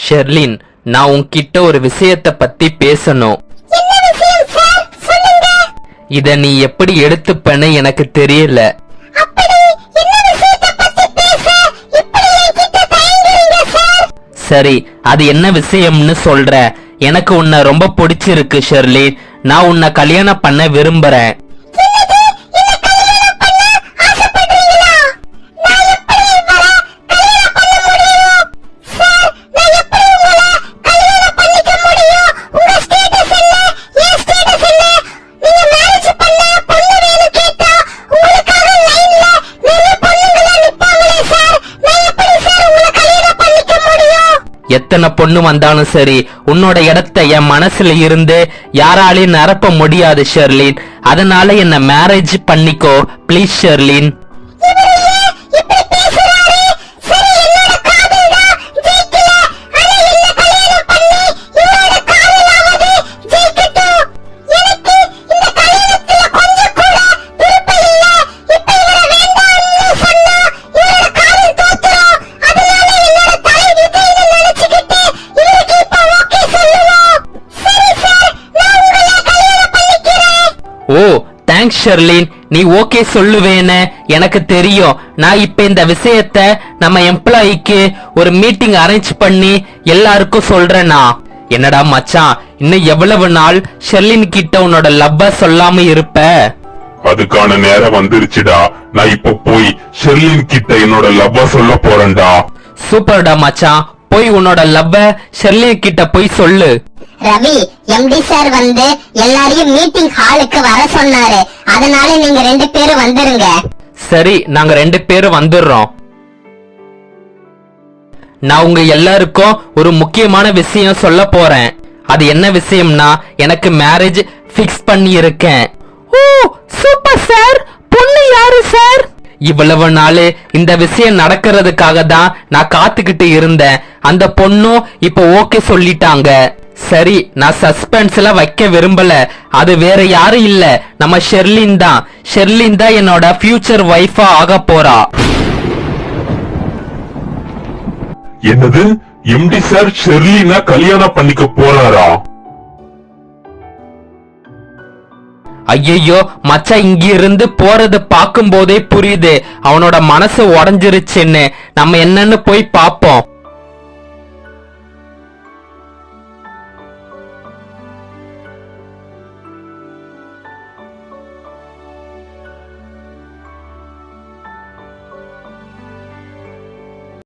ஷெர்லின், நான் உன்கிட்ட ஒரு விஷயத்தை பத்தி பேசணும். இத நீ எப்படி எடுத்துப்பன்னு எனக்கு தெரியல. சரி, அது என்ன விஷயம்னு சொல்ற. எனக்கு உன்னை ரொம்ப பிடிச்சிருக்கு ஷெர்லின். நான் உன்னை கல்யாணம் பண்ண விரும்புறேன். எத்தனை பொண்ணு வந்தாலும் சரி, உன்னோட இடத்தை என் மனசுல இருந்து யாராலையும் நிரப்ப முடியாது ஷெர்லின். அதனால என்ன மேரேஜ் பண்ணிக்கோ please Sherlin. Oh thanks Sherlin, நீ ஓகே சொல்லுவேன்னு எனக்கு தெரியும். நான் இப்ப இந்த விஷயத்த நம்ம எம்ப்ளாயிக்கு ஒரு மீட்டிங் அரேஞ்ச் பண்ணி எல்லாருக்கும் சொல்றேனா. என்னடா மச்சான், இன்னும் எவ்வளவு நாள் ஷெர்லின் கிட்ட உன்னோட லவ்வ சொல்லாம இருப்ப? அதுக்கான நேரம் வந்துருச்சுடா. நான் இப்ப போய் ஷெர்லின் கிட்ட என்னோட லவ்வ சொல்ல போறேன்டா. சூப்பர்டா மச்சான், போய் உன்னோட லவ்வ ஷெர்லின் கிட்ட போய் சொல்லு. ரவி, எம்டி சார் வந்து எல்லாரையும் மீட்டிங் ஹாலுக்கு வர சொன்னாரு. அதனால நீங்க 2 பேரும் வந்துருங்க. சரி, நாங்க 2 பேரும் வந்துடுறோம். நான் உங்க எல்லாருக்கும் ஒரு முக்கியமான விஷயம் சொல்ல போறேன். அது என்ன விஷயம்னா, எனக்கு மேரேஜ் ஃபிக்ஸ் பண்ணி இருக்கேன். ஓ சூப்பர் சார். பொண்ணு யாரு சார்? இவ்வளவு நாள் இந்த விஷயம் நடக்கிறதுக்காக தான் நான் காத்துக்கிட்டு இருந்தேன். அந்த பொண்ணும் இப்ப ஓகே சொல்லிட்டாங்க. சரி, நான் சஸ்பென்ஸ்ல வைக்க விரும்பல. அது வேற யாரும் இல்ல, நம்ம ஷெர்லின் தான். ஷெர்லின் தான் என்னோட ஃபியூச்சர் வைஃபா ஆக போறா. என்னது, எம்டி சார் ஷெர்லினா கல்யாணம் பண்ணிக்க போறாரா? ஐயோ மச்சா, இங்க இருந்து போறது பாக்கும் போதே புரியுது அவனோட மனசு உடஞ்சிருச்சுன்னு. நம்ம என்னன்னு போய் பாப்போம்.